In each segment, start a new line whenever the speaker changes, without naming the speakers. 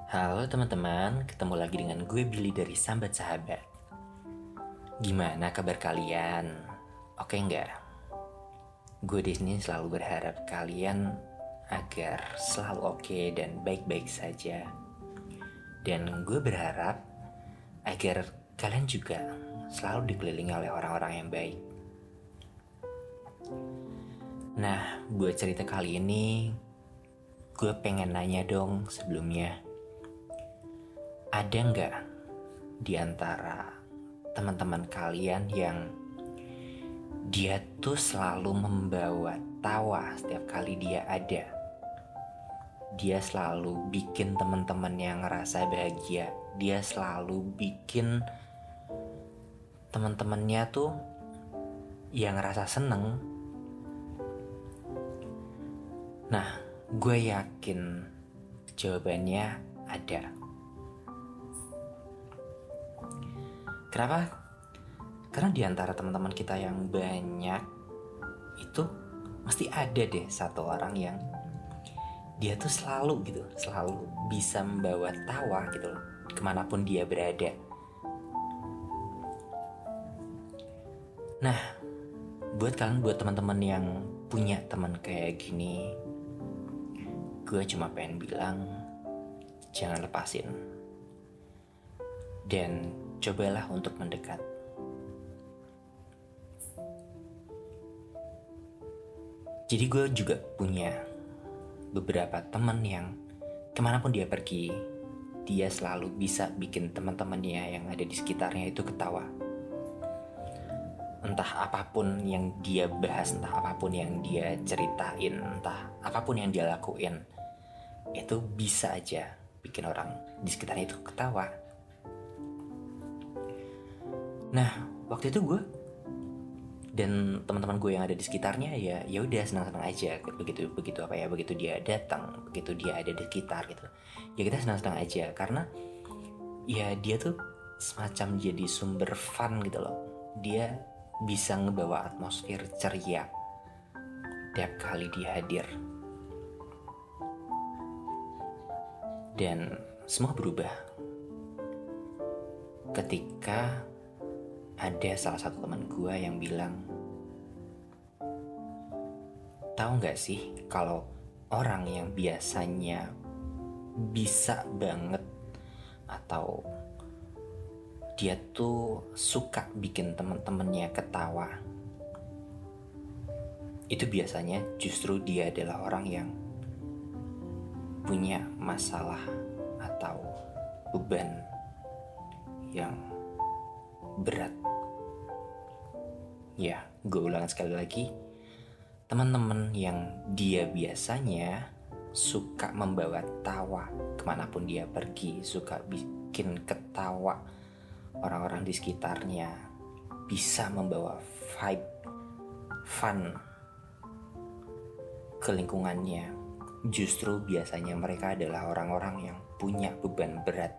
Halo teman-teman, ketemu lagi dengan gue Billy dari Sambat Sahabat. Gimana kabar kalian? Oke nggak? Gue di sini selalu berharap kalian agar selalu oke dan baik-baik saja. Dan gue berharap agar kalian juga selalu dikelilingi oleh orang-orang yang baik. Nah, buat cerita kali ini, gue pengen nanya dong sebelumnya. Ada nggak di antara teman-teman kalian yang dia tuh selalu membawa tawa setiap kali dia ada? Dia selalu bikin teman-teman yang ngerasa bahagia. Dia selalu bikin teman-temannya tuh yang ngerasa seneng. Nah, gue yakin jawabannya ada. Kenapa? Karena di antara teman-teman kita yang banyak itu mesti ada deh satu orang yang dia tuh selalu bisa membawa tawa gitu loh, kemanapun dia berada. Nah, buat teman-teman yang punya teman kayak gini, gue cuma pengen bilang jangan lepasin dan cobalah untuk mendekat. Jadi gue juga punya beberapa teman yang kemanapun dia pergi, dia selalu bisa bikin teman-temannya yang ada di sekitarnya itu ketawa. Entah apapun yang dia bahas, entah apapun yang dia ceritain, entah apapun yang dia lakuin, itu bisa aja bikin orang di sekitarnya itu ketawa. Nah, waktu itu gue dan teman-teman gue yang ada di sekitarnya ya udah senang-senang aja begitu dia datang, begitu dia ada di sekitar gitu, ya kita senang-senang aja karena ya dia tuh semacam jadi sumber fun gitu loh. Dia bisa ngebawa atmosfer ceria tiap kali dia hadir, dan semua berubah ketika ada salah satu teman gue yang bilang, tahu nggak sih kalau orang yang biasanya bisa banget atau dia tuh suka bikin teman-temannya ketawa, itu biasanya justru dia adalah orang yang punya masalah atau beban yang berat. Ya, gue ulang sekali lagi, teman-teman yang dia biasanya suka membawa tawa kemanapun dia pergi, suka bikin ketawa orang-orang di sekitarnya, bisa membawa vibe fun ke lingkungannya, justru biasanya mereka adalah orang-orang yang punya beban berat.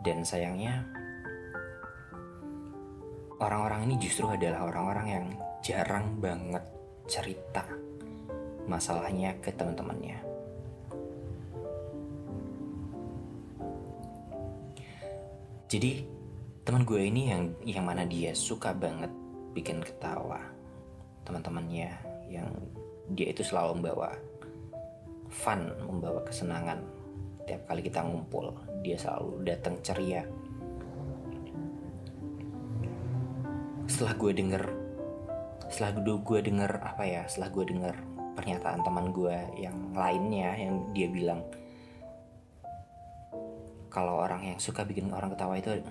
Dan sayangnya orang-orang ini justru adalah orang-orang yang jarang banget cerita masalahnya ke teman-temannya. Jadi teman gue ini yang mana dia suka banget bikin ketawa teman-temannya, yang dia itu selalu membawa fun, membawa kesenangan. Tiap kali kita ngumpul, dia selalu datang ceria. Setelah gue denger pernyataan teman gue yang lainnya, yang dia bilang kalau orang yang suka bikin orang ketawa itu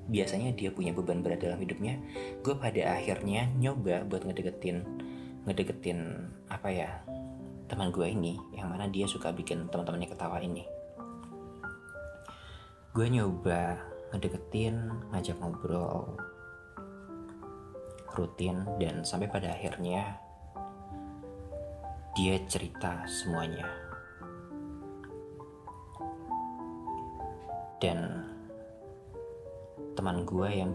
biasanya dia punya beban berat dalam hidupnya, gue pada akhirnya nyoba buat ngedeketin teman gue ini yang mana dia suka bikin teman-temannya ketawa ini. Gue nyoba ngedeketin, ngajak ngobrol rutin, dan sampai pada akhirnya dia cerita semuanya. Dan teman gue yang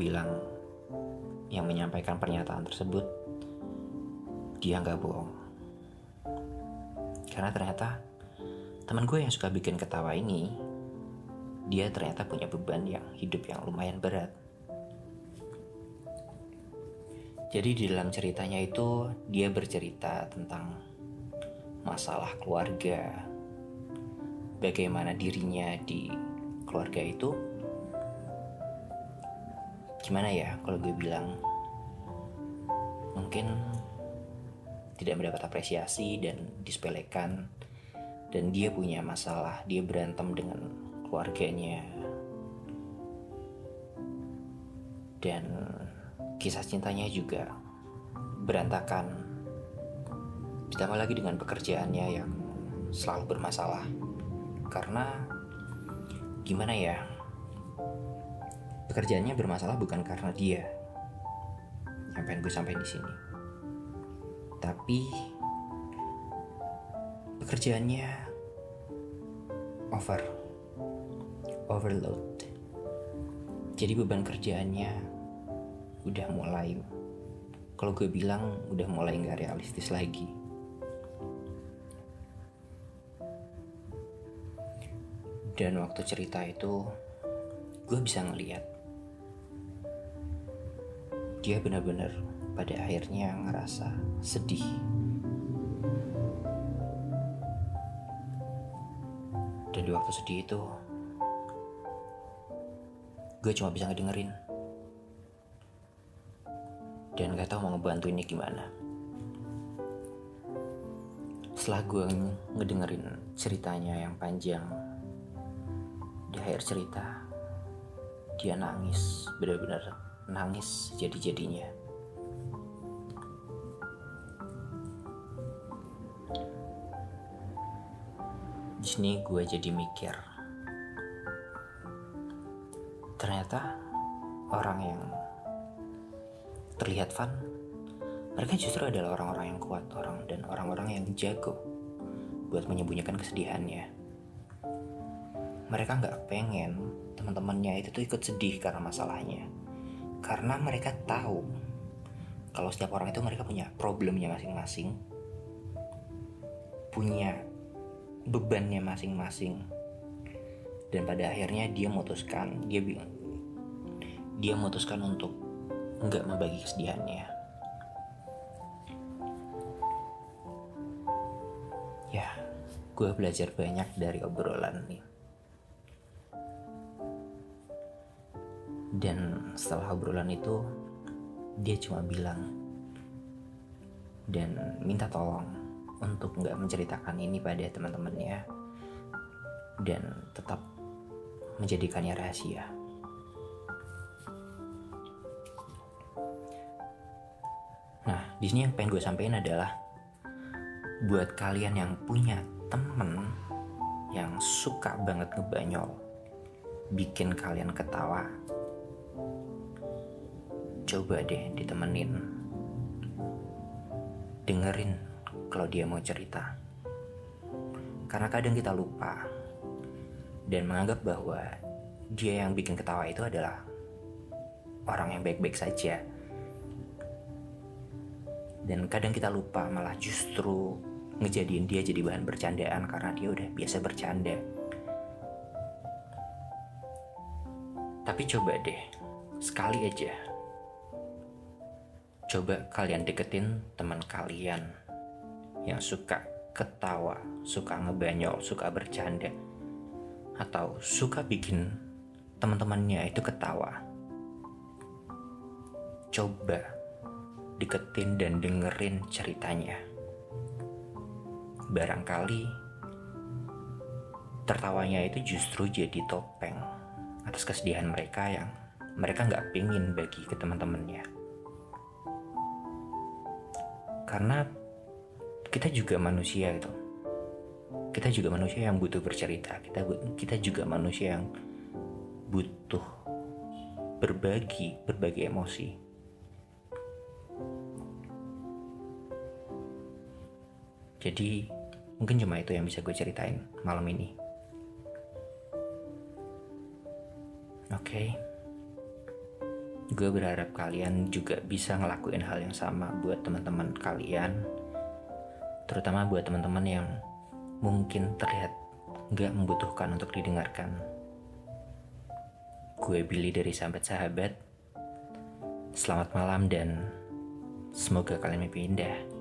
menyampaikan pernyataan tersebut, dia gak bohong. Karena ternyata teman gue yang suka bikin ketawa ini, dia ternyata punya beban hidup yang lumayan berat. Jadi di dalam ceritanya itu dia bercerita tentang masalah keluarga, bagaimana dirinya di keluarga itu, gimana ya kalau gue bilang, mungkin tidak mendapat apresiasi dan disepelekan, dan dia punya masalah, dia berantem dengan keluarganya, dan kisah cintanya juga berantakan, ditambah lagi dengan pekerjaannya yang selalu bermasalah. Karena gimana ya, pekerjaannya bermasalah bukan karena dia, yang pengen gue sampaikan di sini, tapi pekerjaannya overload. Jadi beban kerjaannya udah mulai, kalau gue bilang udah mulai gak realistis lagi. Dan waktu cerita itu gue bisa ngeliat dia benar-benar pada akhirnya ngerasa sedih. Dan di waktu sedih itu gue cuma bisa ngedengerin dan gak tahu mau ngebantu ini gimana. Setelah gue ngedengerin ceritanya yang panjang, di akhir cerita dia nangis, benar-benar nangis jadi-jadinya. Di sini gue jadi mikir, ternyata orang yang terlihat fun, mereka justru adalah orang-orang yang kuat, orang-orang yang jago buat menyembunyikan kesedihannya. Mereka gak pengen teman-temannya itu tuh ikut sedih karena masalahnya, karena mereka tahu kalau setiap orang itu mereka punya problemnya masing-masing, punya bebannya masing-masing. Dan pada akhirnya dia memutuskan untuk nggak membagi kesedihannya. Ya, gue belajar banyak dari obrolan ini. Dan setelah obrolan itu, dia cuma bilang dan minta tolong untuk nggak menceritakan ini pada teman-temannya dan tetap menjadikannya rahasia. Nah, di sini yang pengen gue sampaikan adalah buat kalian yang punya temen yang suka banget ngebanyol, bikin kalian ketawa, coba deh ditemenin, dengerin kalau dia mau cerita. Karena kadang kita lupa dan menganggap bahwa dia yang bikin ketawa itu adalah orang yang baik-baik saja. Dan kadang kita lupa, malah justru ngejadiin dia jadi bahan bercandaan karena dia udah biasa bercanda. Tapi coba deh, sekali aja, coba kalian deketin teman kalian yang suka ketawa, suka ngebanyol, suka bercanda, atau suka bikin teman-temannya itu ketawa. Coba deketin dan dengerin ceritanya. Barangkali tertawanya itu justru jadi topeng atas kesedihan mereka yang mereka gak pengen bagi ke teman-temannya. Karena kita juga manusia gitu. Kita juga manusia yang butuh bercerita. Kita juga manusia yang butuh berbagi emosi. Jadi mungkin cuma itu yang bisa gue ceritain malam ini. Oke. Gue berharap kalian juga bisa ngelakuin hal yang sama buat teman-teman kalian. Terutama buat teman-teman yang mungkin terlihat gak membutuhkan untuk didengarkan. Gue Billy dari Sahabat-Sahabat. Selamat malam dan semoga kalian mimpi indah.